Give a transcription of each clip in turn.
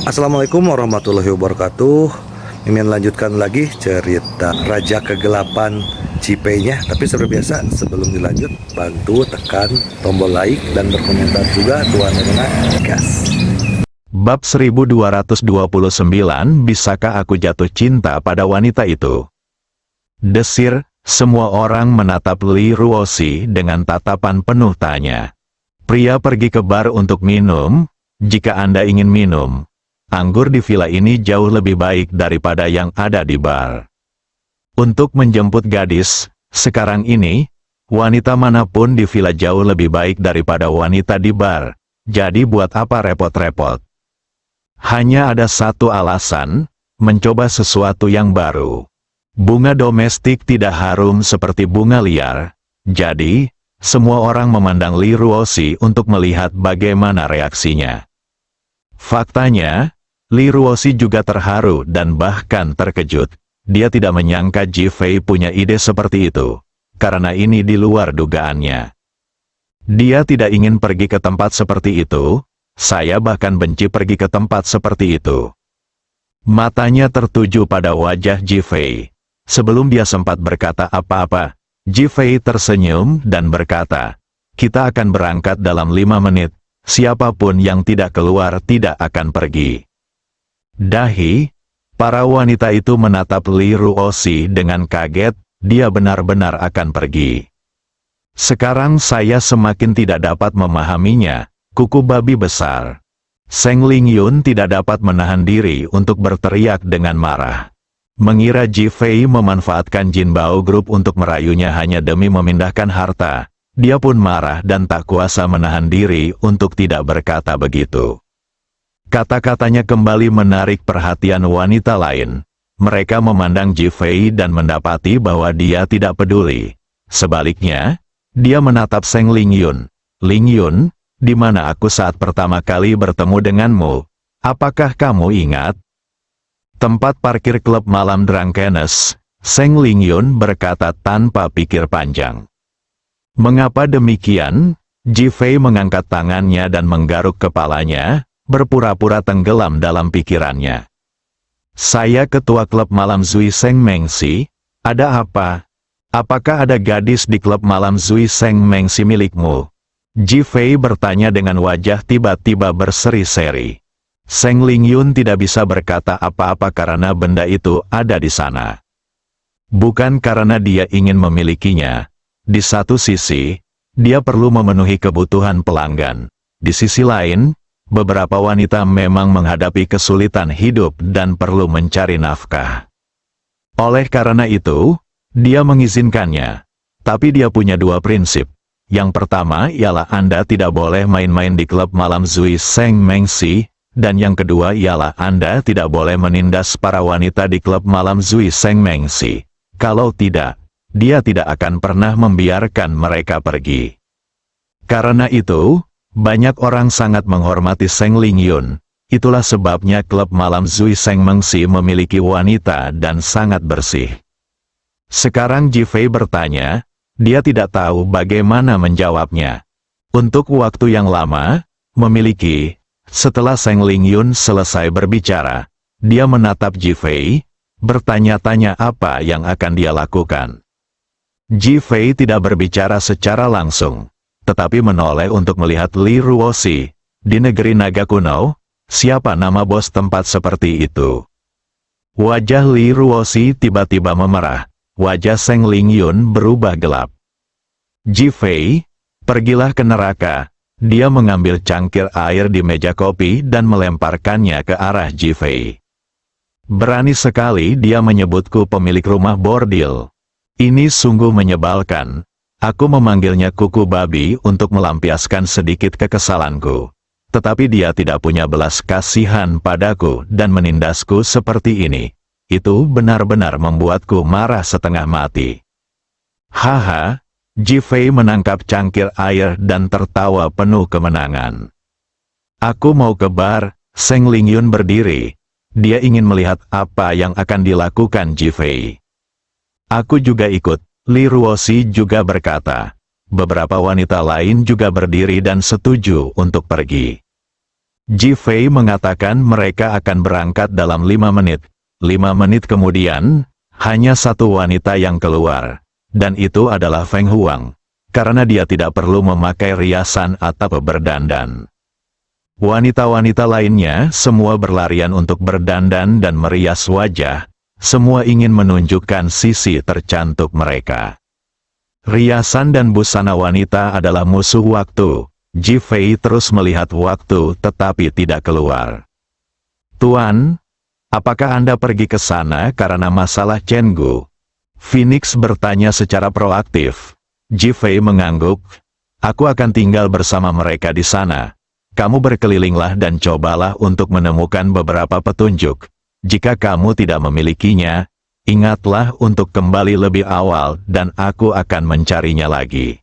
Assalamualaikum warahmatullahi wabarakatuh. Mimin lanjutkan lagi cerita Raja Kegelapan Cipenya. Tapi seperti biasa, sebelum dilanjut, bantu tekan tombol like dan berkomentar juga Tuan Rena gas. Bab 1229, bisakah aku jatuh cinta pada wanita itu? Desir, semua orang menatap Li Ruosi dengan tatapan penuh tanya. Pria pergi ke bar untuk minum. Jika Anda ingin minum, anggur di villa ini jauh lebih baik daripada yang ada di bar. Untuk menjemput gadis, sekarang ini, wanita manapun di villa jauh lebih baik daripada wanita di bar. Jadi buat apa repot-repot? Hanya ada satu alasan, mencoba sesuatu yang baru. Bunga domestik tidak harum seperti bunga liar. Jadi, semua orang memandang Li Ruosi untuk melihat bagaimana reaksinya. Faktanya, Li Ruosi juga terharu dan bahkan terkejut. Dia tidak menyangka Ji Fei punya ide seperti itu, karena ini di luar dugaannya. Dia tidak ingin pergi ke tempat seperti itu. Saya bahkan benci pergi ke tempat seperti itu. Matanya tertuju pada wajah Ji Fei. Sebelum dia sempat berkata apa-apa, Ji Fei tersenyum dan berkata, "Kita akan berangkat dalam 5 menit. Siapapun yang tidak keluar tidak akan pergi." Dahi, para wanita itu menatap Li Ruosi dengan kaget. Dia benar-benar akan pergi. Sekarang saya semakin tidak dapat memahaminya. Kuku babi besar. Seng Lingyun tidak dapat menahan diri untuk berteriak dengan marah. Mengira Ji Fei memanfaatkan Jin Bao Group untuk merayunya hanya demi memindahkan harta. Dia pun marah dan tak kuasa menahan diri untuk tidak berkata begitu. Kata-katanya kembali menarik perhatian wanita lain. Mereka memandang Ji Fei dan mendapati bahwa dia tidak peduli. Sebaliknya, dia menatap Seng Lingyun. "Lingyun, di mana aku saat pertama kali bertemu denganmu? Apakah kamu ingat?" Tempat parkir klub malam Drunkenness, Seng Lingyun berkata tanpa pikir panjang. Mengapa demikian? Ji Fei mengangkat tangannya dan menggaruk kepalanya, berpura-pura tenggelam dalam pikirannya. "Saya ketua klub malam Zui Seng Mengsi. Ada apa? Apakah ada gadis di klub malam Zui Seng Mengsi milikmu?" Ji Fei bertanya dengan wajah tiba-tiba berseri-seri. Seng Lingyun tidak bisa berkata apa-apa karena benda itu ada di sana. Bukan karena dia ingin memilikinya. Di satu sisi, dia perlu memenuhi kebutuhan pelanggan. Di sisi lain, beberapa wanita memang menghadapi kesulitan hidup dan perlu mencari nafkah. Oleh karena itu, dia mengizinkannya. Tapi dia punya 2 prinsip. Yang pertama ialah Anda tidak boleh main-main di klub malam Zui Seng Mengsi, dan yang kedua ialah Anda tidak boleh menindas para wanita di klub malam Zui Seng Mengsi. Kalau tidak, dia tidak akan pernah membiarkan mereka pergi. Karena itu, banyak orang sangat menghormati Seng Lingyun. Itulah sebabnya klub malam Zui Seng Mengsi memiliki wanita dan sangat bersih. Sekarang Ji Fei bertanya, dia tidak tahu bagaimana menjawabnya. Untuk waktu yang lama, setelah Seng Lingyun selesai berbicara, dia menatap Ji Fei, bertanya-tanya apa yang akan dia lakukan. Ji Fei tidak berbicara secara langsung, tetapi menoleh untuk melihat Li Ruosi. Di negeri naga kuno, siapa nama bos tempat seperti itu? Wajah Li Ruosi tiba-tiba memerah. Wajah Seng Lingyun berubah gelap. "Ji Fei, pergilah ke neraka." Dia mengambil cangkir air di meja kopi dan melemparkannya ke arah Ji Fei. "Berani sekali dia menyebutku pemilik rumah bordil. Ini sungguh menyebalkan. Aku memanggilnya kuku babi untuk melampiaskan sedikit kekesalanku. Tetapi dia tidak punya belas kasihan padaku dan menindasku seperti ini. Itu benar-benar membuatku marah setengah mati." Haha, Ji Fei menangkap cangkir air dan tertawa penuh kemenangan. "Aku mau ke bar." Seng Lingyun berdiri. Dia ingin melihat apa yang akan dilakukan Ji Fei. "Aku juga ikut." Li Ruosi juga berkata. Beberapa wanita lain juga berdiri dan setuju untuk pergi. Ji Fei mengatakan mereka akan berangkat dalam 5 menit. 5 menit kemudian, hanya satu wanita yang keluar. Dan itu adalah Feng Huang. Karena dia tidak perlu memakai riasan atau berdandan. Wanita-wanita lainnya semua berlarian untuk berdandan dan merias wajah. Semua ingin menunjukkan sisi tercantik mereka. Riasan dan busana wanita adalah musuh waktu. Ji Fei terus melihat waktu tetapi tidak keluar. Tuan, apakah Anda pergi ke sana karena masalah Chen Gu? Phoenix bertanya secara proaktif. Ji Fei mengangguk. Aku akan tinggal bersama mereka di sana. Kamu berkelilinglah dan cobalah untuk menemukan beberapa petunjuk. Jika kamu tidak memilikinya, ingatlah untuk kembali lebih awal dan aku akan mencarinya lagi.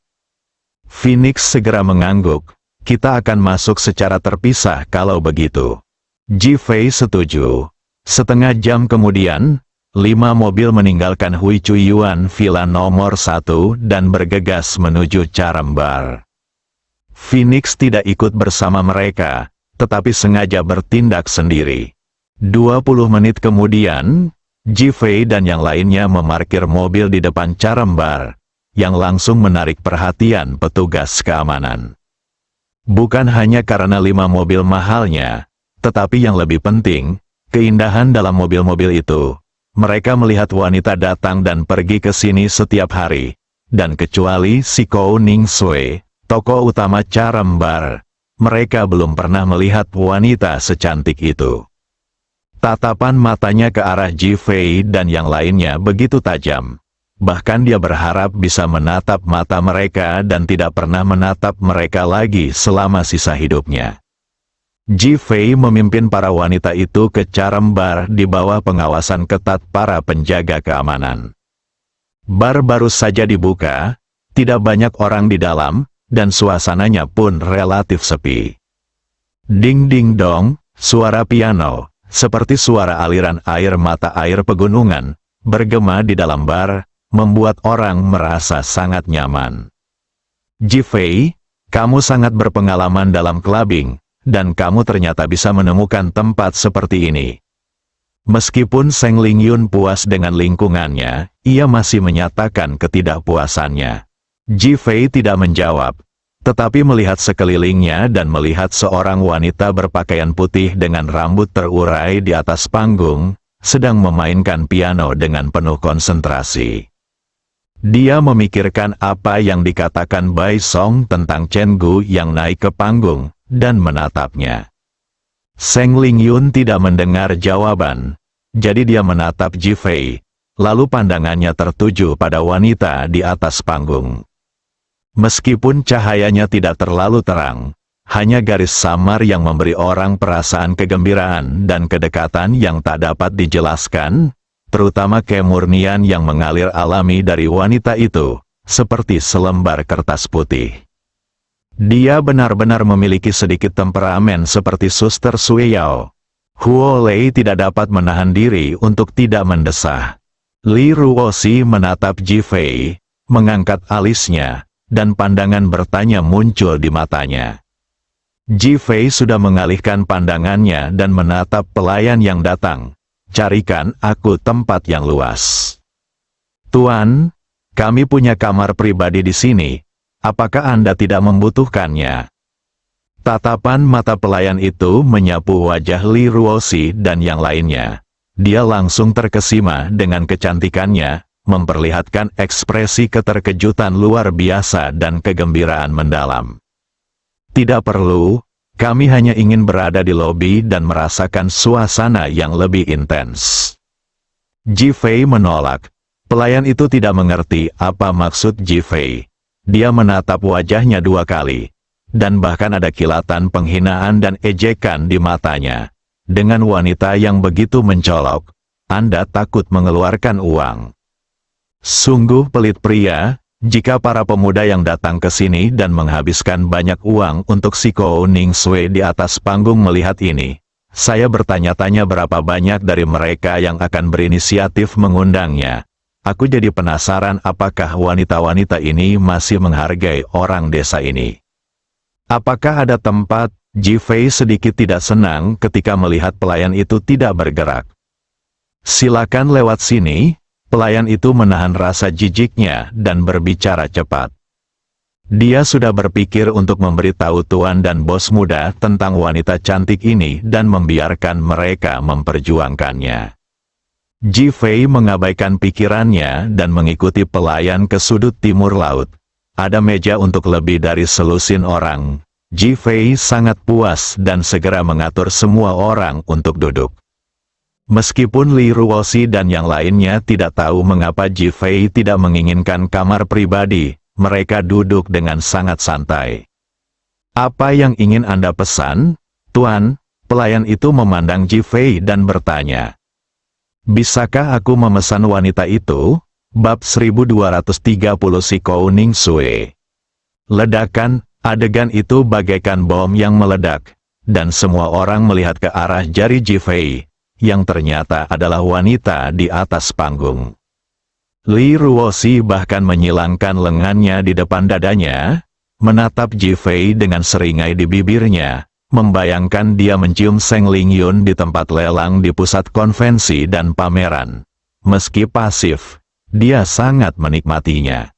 Phoenix segera mengangguk. Kita akan masuk secara terpisah kalau begitu. Ji Fei setuju. Setengah jam kemudian, 5 mobil meninggalkan Hui Chuyuan Villa nomor 1 dan bergegas menuju Charm Bar. Phoenix tidak ikut bersama mereka, tetapi sengaja bertindak sendiri. 20 menit kemudian, Ji Fei dan yang lainnya memarkir mobil di depan Charm Bar, yang langsung menarik perhatian petugas keamanan. Bukan hanya karena 5 mobil mahalnya, tetapi yang lebih penting, keindahan dalam mobil-mobil itu. Mereka melihat wanita datang dan pergi ke sini setiap hari. Dan kecuali si Kou Ning Sui, tokoh utama Charm Bar, mereka belum pernah melihat wanita secantik itu. Tatapan matanya ke arah Ji Fei dan yang lainnya begitu tajam. Bahkan dia berharap bisa menatap mata mereka dan tidak pernah menatap mereka lagi selama sisa hidupnya. Ji Fei memimpin para wanita itu ke Charm Bar di bawah pengawasan ketat para penjaga keamanan. Bar baru saja dibuka, tidak banyak orang di dalam, dan suasananya pun relatif sepi. Ding ding dong, suara piano, seperti suara aliran air mata air pegunungan, bergema di dalam bar, membuat orang merasa sangat nyaman. Ji Fei, kamu sangat berpengalaman dalam clubbing, dan kamu ternyata bisa menemukan tempat seperti ini. Meskipun Seng Lingyun puas dengan lingkungannya, ia masih menyatakan ketidakpuasannya. Ji Fei tidak menjawab, tetapi melihat sekelilingnya dan melihat seorang wanita berpakaian putih dengan rambut terurai di atas panggung, sedang memainkan piano dengan penuh konsentrasi. Dia memikirkan apa yang dikatakan Bai Song tentang Chen Gu yang naik ke panggung, dan menatapnya. Seng Lingyun tidak mendengar jawaban, jadi dia menatap Ji Fei, lalu pandangannya tertuju pada wanita di atas panggung. Meskipun cahayanya tidak terlalu terang, hanya garis samar yang memberi orang perasaan kegembiraan dan kedekatan yang tak dapat dijelaskan, terutama kemurnian yang mengalir alami dari wanita itu, seperti selembar kertas putih. Dia benar-benar memiliki sedikit temperamen seperti Suster Sui Yao. Huo Lei tidak dapat menahan diri untuk tidak mendesah. Li Ruoxi menatap Ji Fei, mengangkat alisnya, dan pandangan bertanya muncul di matanya. Ji Fei sudah mengalihkan pandangannya dan menatap pelayan yang datang. Carikan aku tempat yang luas. Tuan, kami punya kamar pribadi di sini. Apakah Anda tidak membutuhkannya? Tatapan mata pelayan itu menyapu wajah Li Ruoxi dan yang lainnya. Dia langsung terkesima dengan kecantikannya, memperlihatkan ekspresi keterkejutan luar biasa dan kegembiraan mendalam. Tidak perlu, kami hanya ingin berada di lobi dan merasakan suasana yang lebih intens. Ji Fei menolak. Pelayan itu tidak mengerti apa maksud Ji Fei. Dia menatap wajahnya 2 kali, dan bahkan ada kilatan penghinaan dan ejekan di matanya. Dengan wanita yang begitu mencolok, Anda takut mengeluarkan uang. Sungguh pelit pria, jika para pemuda yang datang ke sini dan menghabiskan banyak uang untuk si Kou Ning Sui di atas panggung melihat ini. Saya bertanya-tanya berapa banyak dari mereka yang akan berinisiatif mengundangnya. Aku jadi penasaran apakah wanita-wanita ini masih menghargai orang desa ini. Apakah ada tempat, Ji Fei sedikit tidak senang ketika melihat pelayan itu tidak bergerak. "Silakan lewat sini." Pelayan itu menahan rasa jijiknya dan berbicara cepat. Dia sudah berpikir untuk memberitahu tuan dan bos muda tentang wanita cantik ini dan membiarkan mereka memperjuangkannya. Ji Fei mengabaikan pikirannya dan mengikuti pelayan ke sudut timur laut. Ada meja untuk lebih dari selusin orang. Ji Fei sangat puas dan segera mengatur semua orang untuk duduk. Meskipun Li Ruoxi dan yang lainnya tidak tahu mengapa Ji Fei tidak menginginkan kamar pribadi, mereka duduk dengan sangat santai. "Apa yang ingin Anda pesan, Tuan?" Pelayan itu memandang Ji Fei dan bertanya. "Bisakah aku memesan wanita itu?" Bab 1230 Sikou Ning Sui. Ledakan. Adegan itu bagaikan bom yang meledak, dan semua orang melihat ke arah jari Ji Fei, yang ternyata adalah wanita di atas panggung. Li Ruoxi bahkan menyilangkan lengannya di depan dadanya, menatap Ji Fei dengan seringai di bibirnya, membayangkan dia mencium Seng Lingyun di tempat lelang di pusat konvensi dan pameran. Meski pasif, dia sangat menikmatinya.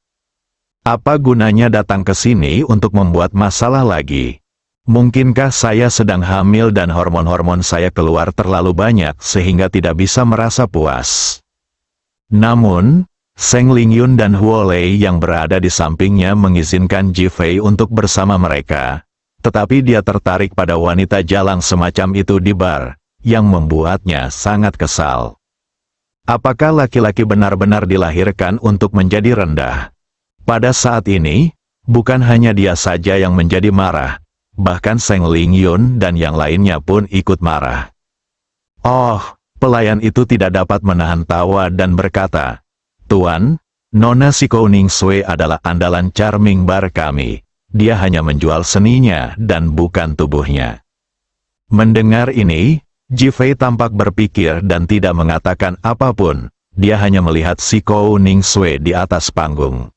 Apa gunanya datang ke sini untuk membuat masalah lagi? Mungkinkah saya sedang hamil dan hormon-hormon saya keluar terlalu banyak sehingga tidak bisa merasa puas? Namun, Seng Lingyun dan Huo Lei yang berada di sampingnya mengizinkan Ji Fei untuk bersama mereka, tetapi dia tertarik pada wanita jalang semacam itu di bar, yang membuatnya sangat kesal. Apakah laki-laki benar-benar dilahirkan untuk menjadi rendah? Pada saat ini, bukan hanya dia saja yang menjadi marah, bahkan Seng Lingyun dan yang lainnya pun ikut marah. "Oh," pelayan itu tidak dapat menahan tawa dan berkata, "Tuan, Nona Sikou Ning Sui adalah andalan charming bar kami. Dia hanya menjual seninya dan bukan tubuhnya." Mendengar ini, Ji Fei tampak berpikir dan tidak mengatakan apapun. Dia hanya melihat Sikou Ning Sui di atas panggung.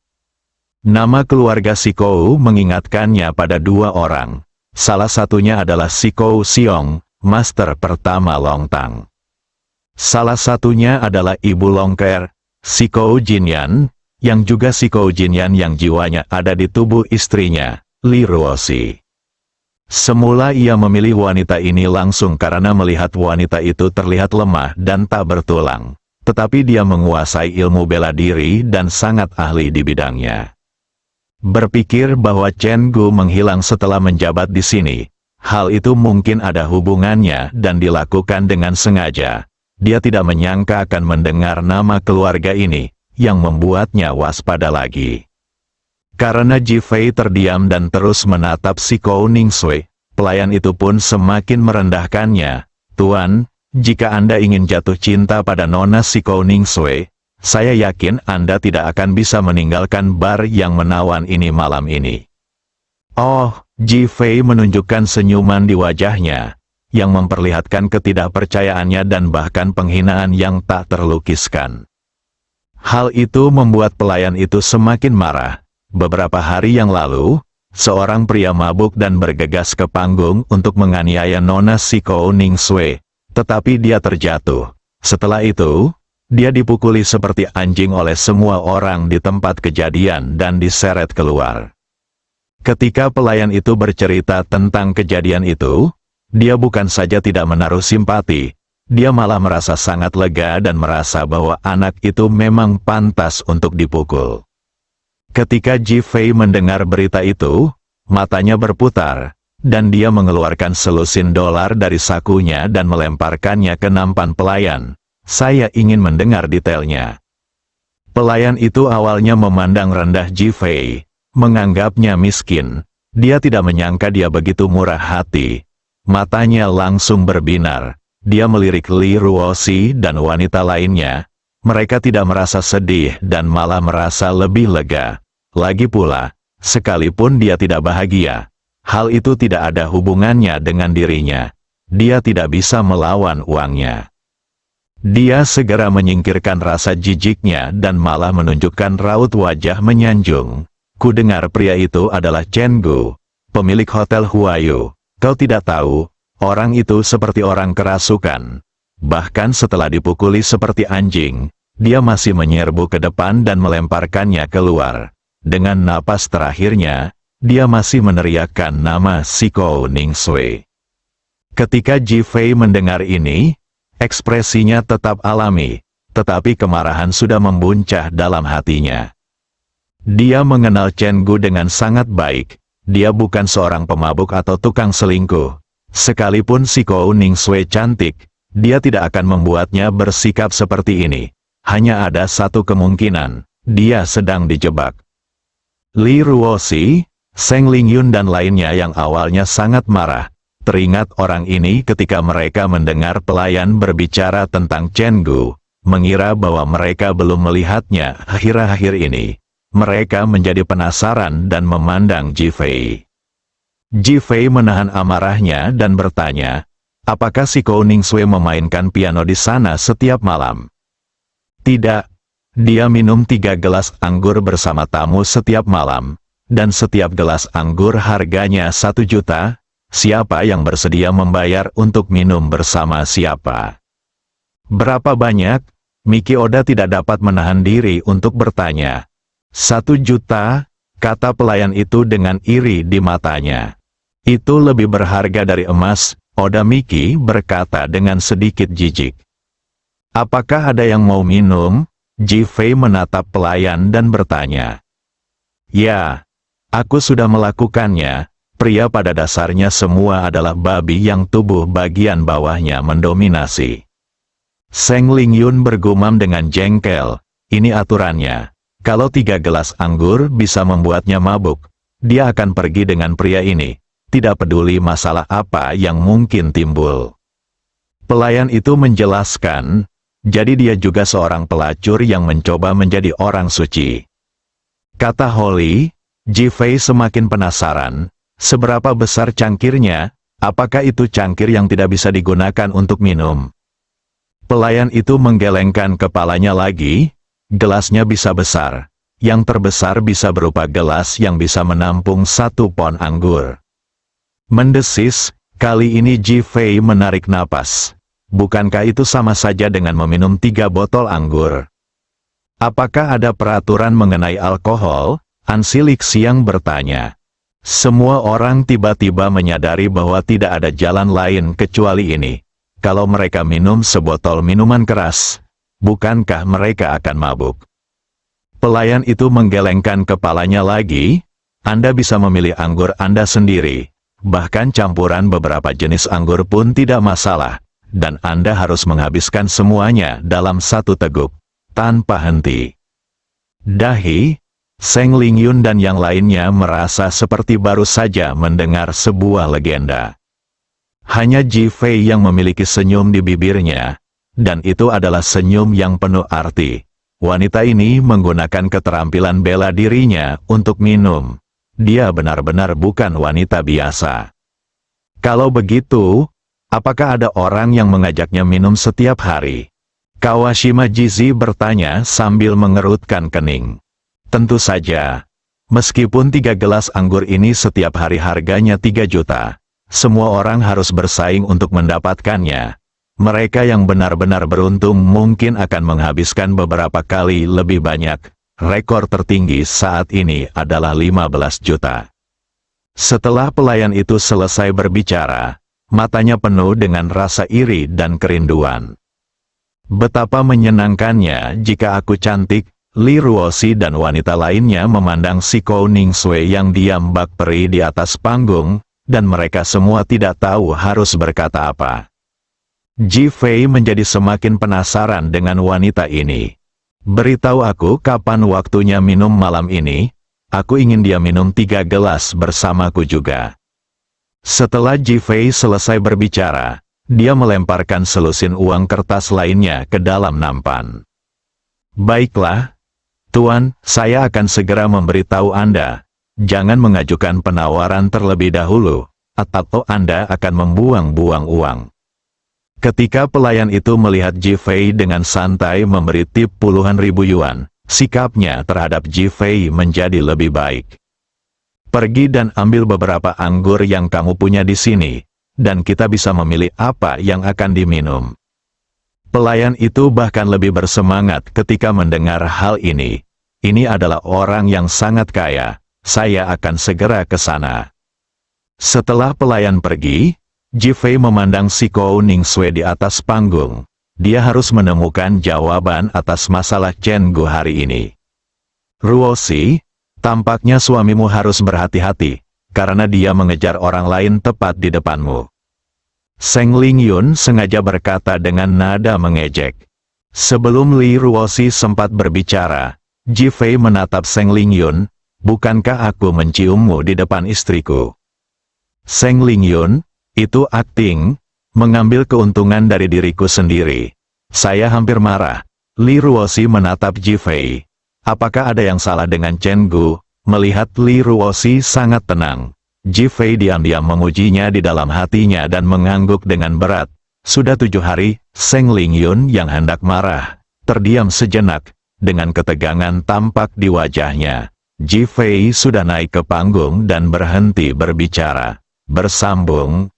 Nama keluarga Sikou mengingatkannya pada dua orang. Salah satunya adalah Sikou Siong, master pertama Longtang. Salah satunya adalah Ibu Longker, Sikou Jinyan, yang juga Sikou Jinyan yang jiwanya ada di tubuh istrinya, Li Ruoxi. Semula ia memilih wanita ini langsung karena melihat wanita itu terlihat lemah dan tak bertulang. Tetapi dia menguasai ilmu bela diri dan sangat ahli di bidangnya. Berpikir bahwa Chen Gu menghilang setelah menjabat di sini, hal itu mungkin ada hubungannya dan dilakukan dengan sengaja. Dia tidak menyangka akan mendengar nama keluarga ini, yang membuatnya waspada lagi. Karena Ji Fei terdiam dan terus menatap Sikou Ning Sui, pelayan itu pun semakin merendahkannya. "Tuan, jika Anda ingin jatuh cinta pada Nona Sikou Ning Sui, saya yakin Anda tidak akan bisa meninggalkan bar yang menawan ini malam ini." "Oh," Ji Fei menunjukkan senyuman di wajahnya, yang memperlihatkan ketidakpercayaannya dan bahkan penghinaan yang tak terlukiskan. Hal itu membuat pelayan itu semakin marah. Beberapa hari yang lalu, seorang pria mabuk dan bergegas ke panggung untuk menganiaya Nona Sikou Ning Sui, tetapi dia terjatuh. Setelah itu, dia dipukuli seperti anjing oleh semua orang di tempat kejadian dan diseret keluar. Ketika pelayan itu bercerita tentang kejadian itu, dia bukan saja tidak menaruh simpati, dia malah merasa sangat lega dan merasa bahwa anak itu memang pantas untuk dipukul. Ketika Ji Fei mendengar berita itu, matanya berputar, dan dia mengeluarkan selusin dolar dari sakunya dan melemparkannya ke nampan pelayan. "Saya ingin mendengar detailnya." Pelayan itu awalnya memandang rendah Ji Fei, menganggapnya miskin. Dia tidak menyangka dia begitu murah hati. Matanya langsung berbinar. Dia melirik Li Ruoxi dan wanita lainnya. Mereka tidak merasa sedih dan malah merasa lebih lega. Lagi pula, sekalipun dia tidak bahagia, hal itu tidak ada hubungannya dengan dirinya. Dia tidak bisa melawan uangnya. Dia segera menyingkirkan rasa jijiknya dan malah menunjukkan raut wajah menyanjung. "Ku dengar pria itu adalah Chen Gu, pemilik Hotel Huayu. Kau tidak tahu, orang itu seperti orang kerasukan. Bahkan setelah dipukuli seperti anjing, dia masih menyerbu ke depan dan melemparkannya keluar. Dengan napas terakhirnya, dia masih meneriakkan nama Siko Ningsue. Ketika Ji Fei mendengar ini, ekspresinya tetap alami, tetapi kemarahan sudah membuncah dalam hatinya. Dia mengenal Chen Gu dengan sangat baik. Dia bukan seorang pemabuk atau tukang selingkuh. Sekalipun Siko Ningsue cantik, dia tidak akan membuatnya bersikap seperti ini. Hanya ada satu kemungkinan, dia sedang dijebak. Li Ruoxi, Seng Lingyun dan lainnya yang awalnya sangat marah, teringat orang ini ketika mereka mendengar pelayan berbicara tentang Chen Gu, mengira bahwa mereka belum melihatnya akhir-akhir ini. Mereka menjadi penasaran dan memandang Ji Fei. Ji Fei menahan amarahnya dan bertanya, apakah Siko Ningsue memainkan piano di sana setiap malam? Tidak. Dia minum 3 gelas anggur bersama tamu setiap malam, dan setiap gelas anggur harganya 1 juta. Siapa yang bersedia membayar untuk minum bersama siapa? Berapa banyak? Miki Oda tidak dapat menahan diri untuk bertanya. 1 juta, kata pelayan itu dengan iri di matanya. Itu lebih berharga dari emas, Oda Miki berkata dengan sedikit jijik. Apakah ada yang mau minum? Ji Fei menatap pelayan dan bertanya. Ya, aku sudah melakukannya. Pria pada dasarnya semua adalah babi yang tubuh bagian bawahnya mendominasi. Seng Lingyun bergumam dengan jengkel. Ini aturannya. Kalau 3 gelas anggur bisa membuatnya mabuk, dia akan pergi dengan pria ini. Tidak peduli masalah apa yang mungkin timbul. Pelayan itu menjelaskan, jadi dia juga seorang pelacur yang mencoba menjadi orang suci. Kata Holly, Ji Fei semakin penasaran, seberapa besar cangkirnya, apakah itu cangkir yang tidak bisa digunakan untuk minum? Pelayan itu menggelengkan kepalanya lagi, gelasnya bisa besar. Yang terbesar bisa berupa gelas yang bisa menampung 1 pon anggur. Mendesis, kali ini Ji Fei menarik napas. Bukankah itu sama saja dengan meminum 3 botol anggur? Apakah ada peraturan mengenai alkohol? Ansi Lixiang bertanya. Semua orang tiba-tiba menyadari bahwa tidak ada jalan lain kecuali ini. Kalau mereka minum sebotol minuman keras, bukankah mereka akan mabuk? Pelayan itu menggelengkan kepalanya lagi. Anda bisa memilih anggur Anda sendiri. Bahkan campuran beberapa jenis anggur pun tidak masalah. Dan Anda harus menghabiskan semuanya dalam 1 teguk, tanpa henti. Dahi, Seng Lingyun dan yang lainnya merasa seperti baru saja mendengar sebuah legenda. Hanya Ji Fei yang memiliki senyum di bibirnya, dan itu adalah senyum yang penuh arti. Wanita ini menggunakan keterampilan bela dirinya untuk minum. Dia benar-benar bukan wanita biasa. Kalau begitu, apakah ada orang yang mengajaknya minum setiap hari? Kawashima Jizi bertanya sambil mengerutkan kening. Tentu saja. Meskipun 3 gelas anggur ini setiap hari harganya 3 juta, semua orang harus bersaing untuk mendapatkannya. Mereka yang benar-benar beruntung mungkin akan menghabiskan beberapa kali lebih banyak. Rekor tertinggi saat ini adalah 15 juta. Setelah pelayan itu selesai berbicara, matanya penuh dengan rasa iri dan kerinduan. Betapa menyenangkannya jika aku cantik, Li Ruoxi dan wanita lainnya memandang Siko Ningsue yang diam bak peri di atas panggung, dan mereka semua tidak tahu harus berkata apa. Ji Fei menjadi semakin penasaran dengan wanita ini. Beritahu aku kapan waktunya minum malam ini, aku ingin dia minum 3 gelas bersamaku juga. Setelah Ji Fei selesai berbicara, dia melemparkan selusin uang kertas lainnya ke dalam nampan. Baiklah, Tuan, saya akan segera memberitahu Anda. Jangan mengajukan penawaran terlebih dahulu, atau Anda akan membuang-buang uang. Ketika pelayan itu melihat Ji Fei dengan santai memberi tip puluhan ribu yuan, sikapnya terhadap Ji Fei menjadi lebih baik. Pergi dan ambil beberapa anggur yang kamu punya di sini, dan kita bisa memilih apa yang akan diminum. Pelayan itu bahkan lebih bersemangat ketika mendengar hal ini. Ini adalah orang yang sangat kaya, saya akan segera ke sana. Setelah pelayan pergi, Jifei memandang si Kou Ningsue di atas panggung. Dia harus menemukan jawaban atas masalah Chen Gu hari ini. Ruosi, tampaknya suamimu harus berhati-hati, karena dia mengejar orang lain tepat di depanmu. Seng Lingyun sengaja berkata dengan nada mengejek. Sebelum Li Ruosi sempat berbicara, Jifei menatap Seng Lingyun, bukankah aku menciummu di depan istriku? Seng Lingyun, itu akting, mengambil keuntungan dari diriku sendiri. Saya hampir marah. Li Ruosi menatap Jifei. Apakah ada yang salah dengan Chen Gu? Melihat Li Ruosi sangat tenang, Jifei diam-diam memujinya di dalam hatinya dan mengangguk dengan berat. Sudah 7 hari, Seng Lingyun yang hendak marah, terdiam sejenak, dengan ketegangan tampak di wajahnya. Jifei sudah naik ke panggung dan berhenti berbicara. Bersambung,